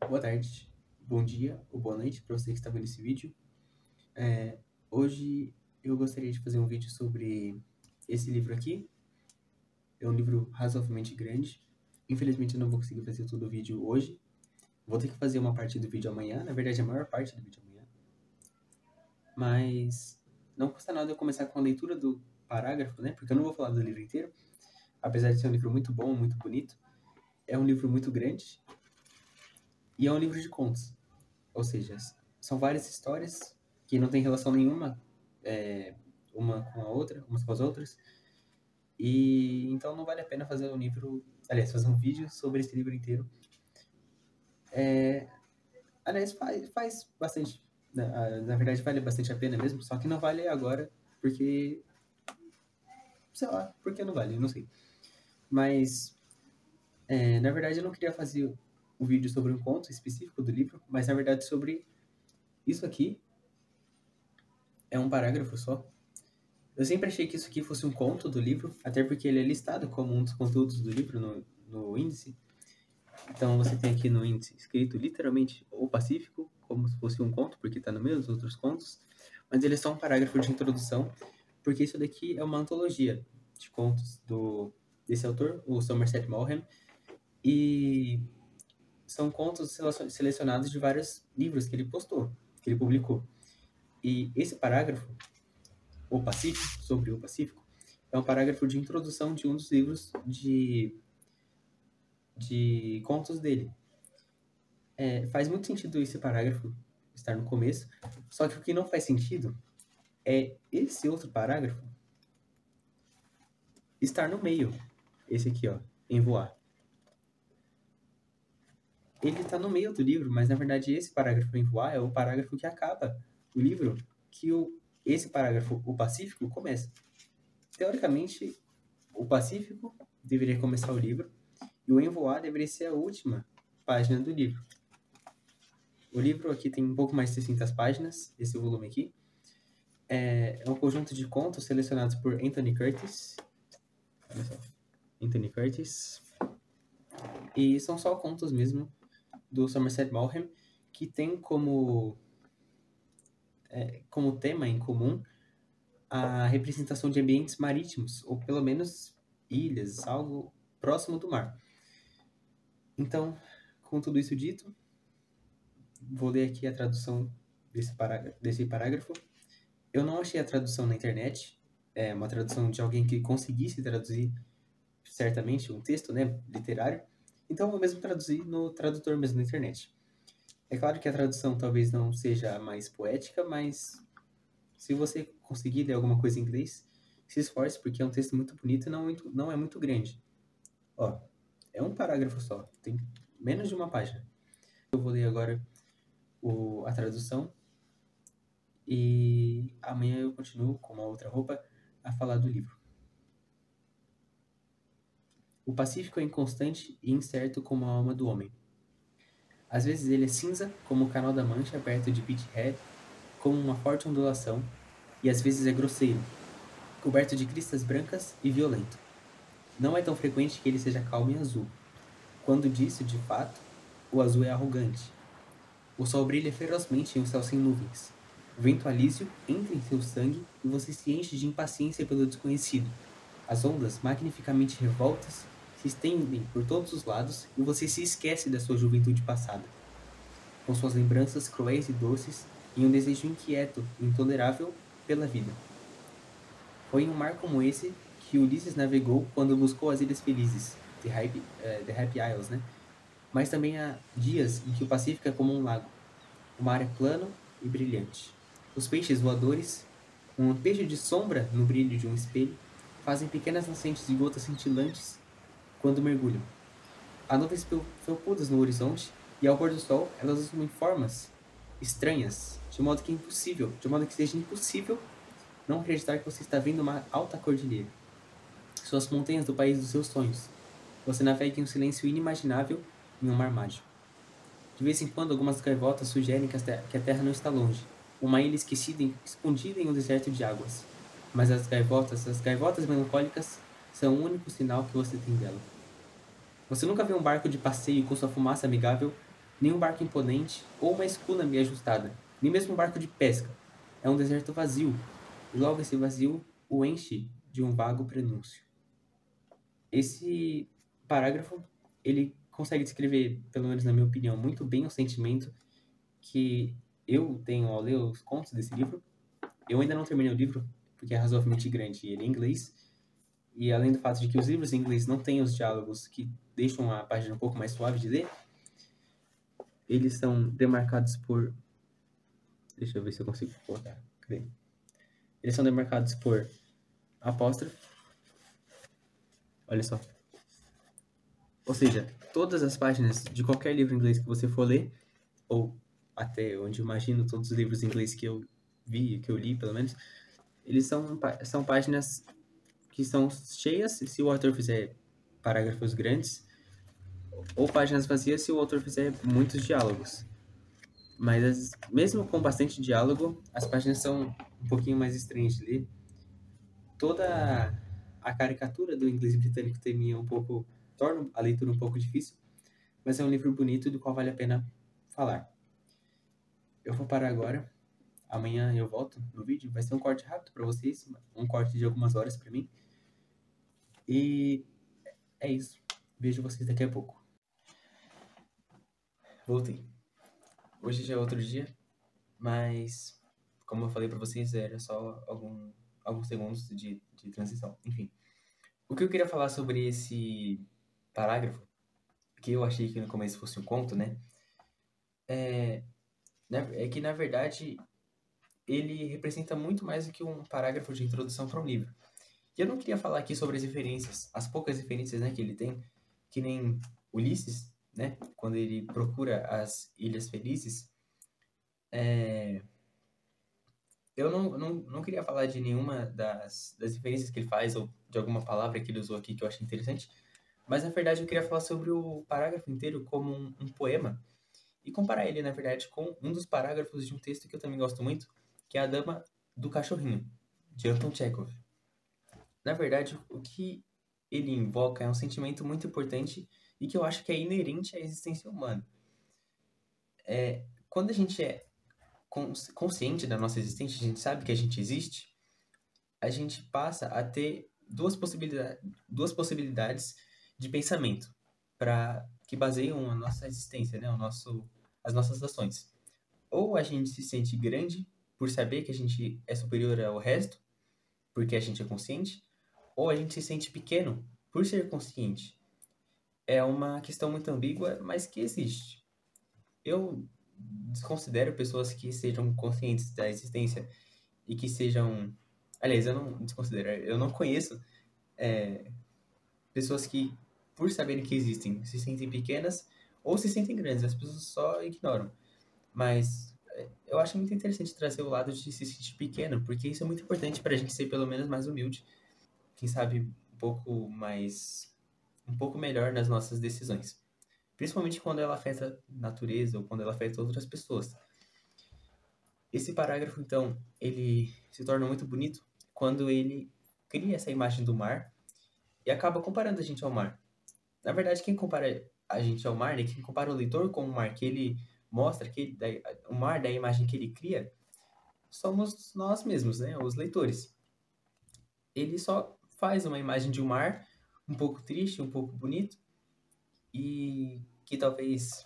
Boa tarde, bom dia ou boa noite para você que está vendo esse vídeo. Hoje eu gostaria de fazer um vídeo sobre esse livro aqui. É um livro razoavelmente grande. Infelizmente eu não vou conseguir fazer todo o vídeo hoje. Vou ter que fazer uma parte do vídeo amanhã, na verdade a maior parte do vídeo amanhã. Mas não custa nada eu começar com a leitura do parágrafo, né? Porque eu não vou falar do livro inteiro. Apesar de ser um livro muito bom, muito bonito. É um livro muito grande. E é um livro de contos. Ou seja, são várias histórias que não têm relação nenhuma uma com a outra, umas com as outras. E então não vale a pena fazer um livro, aliás, fazer um vídeo sobre esse livro inteiro. Aliás, faz bastante, na verdade vale bastante a pena mesmo, só que não vale agora, porque, sei lá, por que não vale, eu não sei. Mas, na verdade eu não queria fazer um vídeo sobre um conto específico do livro, mas na verdade sobre isso aqui. É um parágrafo só. Eu sempre achei que isso aqui fosse um conto do livro, até porque ele é listado como um dos conteúdos do livro no índice. Então você tem aqui no índice escrito literalmente O Pacífico, como se fosse um conto, porque está no meio dos outros contos. Mas ele é só um parágrafo de introdução, porque isso daqui é uma antologia de contos desse autor, o Somerset Maugham. E são contos selecionados de vários livros que ele publicou. E esse parágrafo, O Pacífico, sobre o Pacífico, é um parágrafo de introdução de um dos livros de contos dele. Faz muito sentido esse parágrafo estar no começo, só que o que não faz sentido é esse outro parágrafo estar no meio. Esse aqui, ó, em voar. Ele está no meio do livro, mas na verdade esse parágrafo em voar é o parágrafo que acaba o livro, que esse parágrafo, o Pacífico, começa. Teoricamente, o Pacífico deveria começar o livro e o Em Voar deveria ser a última página do livro. O livro aqui tem um pouco mais de 600 páginas, esse volume aqui. É um conjunto de contos selecionados por Anthony Curtis. Olha só. Anthony Curtis. E são só contos mesmo do Somerset Maugham, que tem como tema em comum a representação de ambientes marítimos, ou pelo menos ilhas, algo próximo do mar. Então, com tudo isso dito, vou ler aqui a tradução desse parágrafo. Eu não achei a tradução na internet, uma tradução de alguém que conseguisse traduzir certamente um texto, né, literário. Então eu vou mesmo traduzir no tradutor mesmo na internet. É claro que a tradução talvez não seja a mais poética, mas se você conseguir ler alguma coisa em inglês, se esforce, porque é um texto muito bonito e não é muito grande. Ó, é um parágrafo só, tem menos de uma página. Eu vou ler agora a tradução e amanhã eu continuo com uma outra roupa a falar do livro. O Pacífico é inconstante e incerto como a alma do homem. Às vezes ele é cinza como o Canal da Mancha perto de Peterhead, como uma forte ondulação, e às vezes é grosseiro, coberto de cristas brancas e violento. Não é tão frequente que ele seja calmo e azul. Quando disso, de fato, o azul é arrogante. O sol brilha ferozmente em um céu sem nuvens. O vento alísio entra em seu sangue e você se enche de impaciência pelo desconhecido. As ondas, magnificamente revoltas, se estendem por todos os lados e você se esquece da sua juventude passada, com suas lembranças cruéis e doces e um desejo inquieto e intolerável pela vida. Foi em um mar como esse que Ulisses navegou quando buscou as Ilhas Felizes, The Happy Isles, né? Mas também há dias em que o Pacífico é como um lago. O mar é plano e brilhante. Os peixes voadores, um lampejo de sombra no brilho de um espelho, fazem pequenas nascentes de gotas cintilantes quando mergulham. Há nuvens felpudas no horizonte e ao pôr do sol elas assumem formas estranhas, de modo que seja impossível não acreditar que você está vendo uma alta cordilheira. Suas montanhas do país dos seus sonhos. Você navega em um silêncio inimaginável em um mar mágico. De vez em quando, algumas gaivotas sugerem que a Terra não está longe, uma ilha escondida em um deserto de águas. Mas as gaivotas melancólicas, são o único sinal que você tem dela. Você nunca vê um barco de passeio com sua fumaça amigável Nenhum barco imponente ou uma escuna bem ajustada, nem mesmo um barco de pesca. É um deserto vazio, e logo esse vazio o enche de um vago prenúncio. Esse parágrafo, ele consegue descrever, pelo menos na minha opinião, muito bem o sentimento que eu tenho ao ler os contos desse livro. Eu ainda não terminei o livro, porque é razoavelmente grande e ele é em inglês. E além do fato de que os livros em inglês não têm os diálogos que deixam a página um pouco mais suave de ler, eles são demarcados por... Deixa eu ver se eu consigo colocar. Cadê? Eles são demarcados por apóstrofo. Olha só. Ou seja, todas as páginas de qualquer livro em inglês que você for ler, ou até onde eu imagino todos os livros em inglês que eu vi, que eu li pelo menos, eles são páginas que são cheias se o autor fizer parágrafos grandes, ou páginas vazias se o autor fizer muitos diálogos. Mas mesmo com bastante diálogo, as páginas são um pouquinho mais estranhas de ler. Toda a caricatura do inglês britânico temia um pouco, torna a leitura um pouco difícil, mas é um livro bonito do qual vale a pena falar. Eu vou parar agora. Amanhã eu volto no vídeo. Vai ser um corte rápido para vocês, um corte de algumas horas para mim. E é isso. Vejo vocês daqui a pouco. Voltei. Hoje já é outro dia, mas como eu falei para vocês, era só alguns segundos de transição. Enfim, o que eu queria falar sobre esse parágrafo, que eu achei que no começo fosse um conto, né? É que, na verdade, ele representa muito mais do que um parágrafo de introdução para um livro. E eu não queria falar aqui sobre as referências, as poucas referências, né, que ele tem, que nem Ulisses, né, quando ele procura as Ilhas Felizes. Eu não queria falar de nenhuma das referências que ele faz ou de alguma palavra que ele usou aqui que eu achei interessante, mas na verdade eu queria falar sobre o parágrafo inteiro como um poema e comparar ele, na verdade, com um dos parágrafos de um texto que eu também gosto muito, que é A Dama do Cachorrinho, de Anton Chekhov. Na verdade, o que ele invoca é um sentimento muito importante e que eu acho que é inerente à existência humana. Quando a gente é consciente da nossa existência, a gente sabe que a gente existe, a gente passa a ter duas possibilidades de pensamento para que baseiam a nossa existência, né? As nossas ações. Ou a gente se sente grande por saber que a gente é superior ao resto, porque a gente é consciente, ou a gente se sente pequeno por ser consciente. É uma questão muito ambígua, mas que existe. Eu desconsidero pessoas que sejam conscientes da existência e que sejam... Aliás, eu não desconsidero, eu não conheço pessoas que, por saberem que existem, se sentem pequenas ou se sentem grandes. As pessoas só ignoram. Mas eu acho muito interessante trazer o lado de se sentir pequeno, porque isso é muito importante para a gente ser pelo menos mais humilde. Quem sabe um pouco melhor nas nossas decisões. Principalmente quando ela afeta a natureza ou quando ela afeta outras pessoas. Esse parágrafo, então, ele se torna muito bonito quando ele cria essa imagem do mar e acaba comparando a gente ao mar. Na verdade, quem compara a gente ao mar, né, quem compara o leitor com o mar que ele mostra, o mar da imagem que ele cria, somos nós mesmos, né, os leitores. Ele só faz uma imagem de um mar um pouco triste, um pouco bonito, e que talvez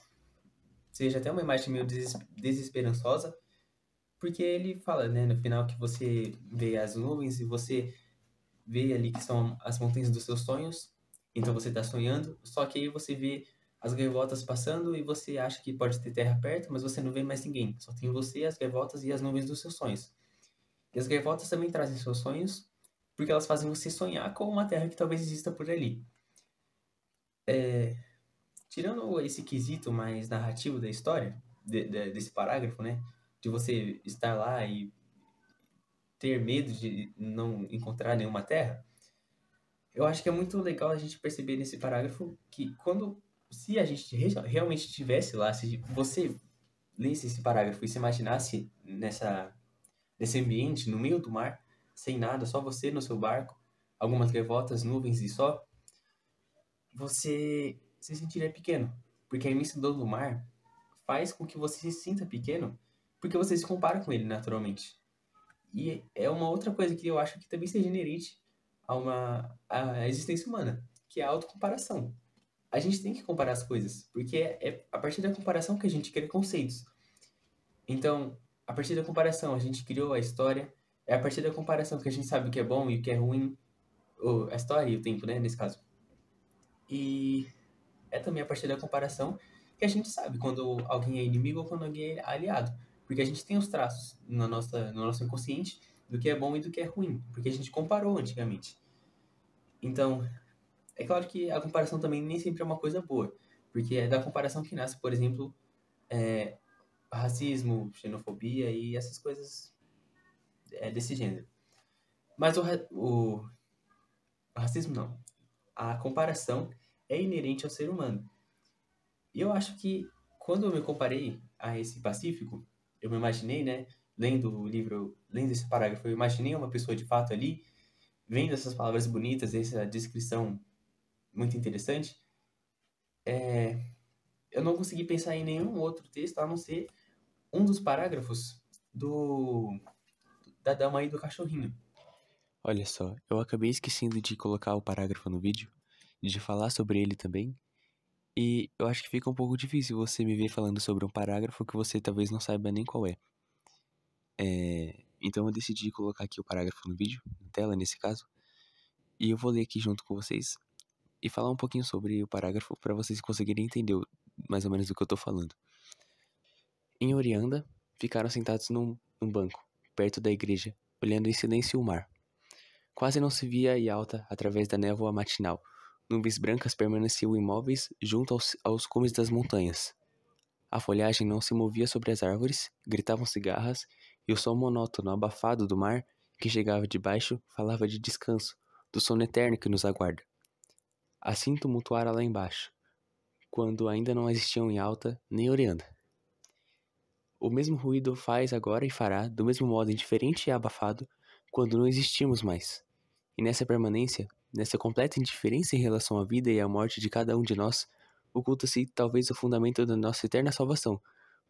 seja até uma imagem meio desesperançosa, porque ele fala, né, no final que você vê as nuvens e você vê ali que são as montanhas dos seus sonhos, então você está sonhando, só que aí você vê as gaivotas passando e você acha que pode ter terra perto, mas você não vê mais ninguém, só tem você, as gaivotas e as nuvens dos seus sonhos. E as gaivotas também trazem seus sonhos, porque elas fazem você sonhar com uma terra que talvez exista por ali. Tirando esse quesito mais narrativo da história, desse parágrafo, né, de você estar lá e ter medo de não encontrar nenhuma terra, eu acho que é muito legal a gente perceber nesse parágrafo que se a gente realmente estivesse lá, se você lesse esse parágrafo e se imaginasse nesse ambiente, no meio do mar, sem nada, só você no seu barco, algumas gaivotas, nuvens e só, você se sentiria pequeno, porque a imensidão do mar faz com que você se sinta pequeno, porque você se compara com ele naturalmente. E é uma outra coisa que eu acho que também seja inerente à existência humana, que é a autocomparação. A gente tem que comparar as coisas, porque é a partir da comparação que a gente cria conceitos. Então, a partir da comparação a gente criou a história, é a partir da comparação que a gente sabe o que é bom e o que é ruim, ou a história e o tempo, né, nesse caso. E é também a partir da comparação que a gente sabe quando alguém é inimigo ou quando alguém é aliado. Porque a gente tem os traços no nosso inconsciente do que é bom e do que é ruim, porque a gente comparou antigamente. Então, é claro que a comparação também nem sempre é uma coisa boa, porque é da comparação que nasce, por exemplo, racismo, xenofobia e essas coisas desse gênero. Mas o racismo não. A comparação é inerente ao ser humano. E eu acho que quando eu me comparei a esse Pacífico, eu me imaginei, né, lendo o livro, lendo esse parágrafo, eu imaginei uma pessoa de fato ali, vendo essas palavras bonitas, essa descrição muito interessante. Eu não consegui pensar em nenhum outro texto a não ser um dos parágrafos do da dama e do cachorrinho. Olha só, eu acabei esquecendo de colocar o parágrafo no vídeo, de falar sobre ele também, e eu acho que fica um pouco difícil você me ver falando sobre um parágrafo que você talvez não saiba nem qual é. Então eu decidi colocar aqui o parágrafo no vídeo, na tela nesse caso, e eu vou ler aqui junto com vocês e falar um pouquinho sobre o parágrafo para vocês conseguirem entender mais ou menos do que eu tô falando. Em Orianda, ficaram sentados num banco, perto da igreja, olhando em silêncio o mar. Quase não se via a Yalta através da névoa matinal. Nuvens brancas permaneciam imóveis junto aos cumes das montanhas. A folhagem não se movia sobre as árvores, gritavam cigarras, e o som monótono, abafado do mar, que chegava de baixo, falava de descanso, do sono eterno que nos aguarda. Assim tumultuara lá embaixo, quando ainda não existiam em Alta nem Orianda. O mesmo ruído faz agora e fará, do mesmo modo indiferente e abafado, quando não existimos mais. E nessa permanência, nessa completa indiferença em relação à vida e à morte de cada um de nós, oculta-se talvez o fundamento da nossa eterna salvação,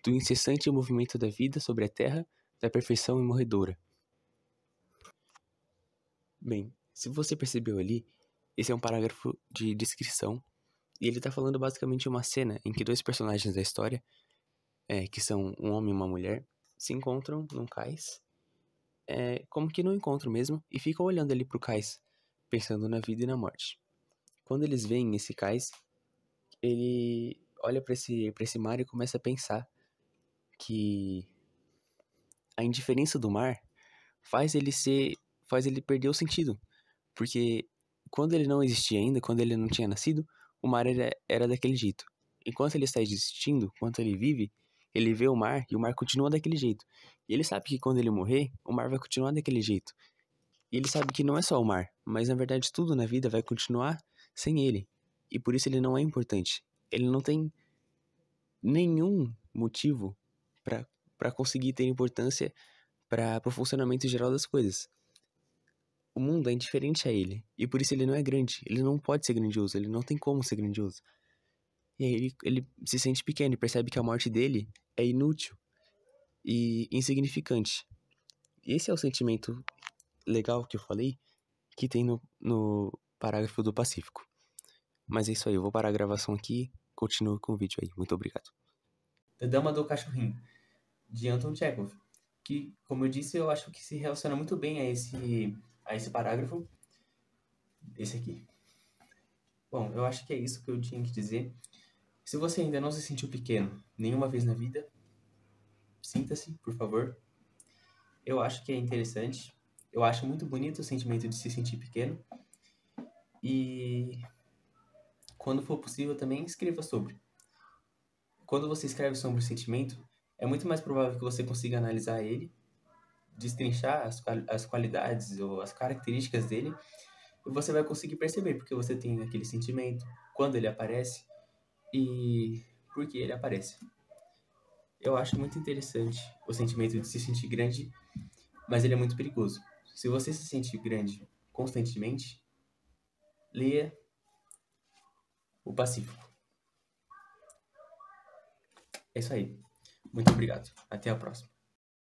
do incessante movimento da vida sobre a terra, da perfeição imorredoura. Bem, se você percebeu ali, esse é um parágrafo de descrição, e ele está falando basicamente uma cena em que dois personagens da história, que são um homem e uma mulher, se encontram num cais, como que no encontro mesmo, e ficam olhando ali pro cais, pensando na vida e na morte. Quando eles veem esse cais, ele olha pra esse mar e começa a pensar que a indiferença do mar faz ele ser, faz ele perder o sentido, porque quando ele não existia ainda, quando ele não tinha nascido, o mar era daquele jeito. Enquanto ele está existindo, enquanto ele vive, ele vê o mar e o mar continua daquele jeito. E ele sabe que quando ele morrer, o mar vai continuar daquele jeito. E ele sabe que não é só o mar, mas na verdade tudo na vida vai continuar sem ele. E por isso ele não é importante. Ele não tem nenhum motivo para conseguir ter importância para o funcionamento geral das coisas. O mundo é indiferente a ele, e por isso ele não é grande, ele não pode ser grandioso, ele não tem como ser grandioso. E aí ele se sente pequeno e percebe que a morte dele é inútil e insignificante. Esse é o sentimento legal que eu falei, que tem no parágrafo do Pacífico. Mas é isso aí, eu vou parar a gravação aqui, continuo com o vídeo aí. Muito obrigado. Da dama do cachorrinho, de Anton Chekhov, que, como eu disse, eu acho que se relaciona muito bem a esse parágrafo, esse aqui. Bom, eu acho que é isso que eu tinha que dizer. Se você ainda não se sentiu pequeno nenhuma vez na vida, sinta-se, por favor. Eu acho que é interessante. Eu acho muito bonito o sentimento de se sentir pequeno. E quando for possível também escreva sobre. Quando você escreve sobre o sentimento, é muito mais provável que você consiga analisar ele, destrinchar as qualidades ou as características dele, e você vai conseguir perceber porque você tem aquele sentimento, quando ele aparece e por que ele aparece. Eu acho muito interessante o sentimento de se sentir grande, mas ele é muito perigoso. Se você se sentir grande constantemente, leia o Pacífico. É isso aí. Muito obrigado. Até a próxima.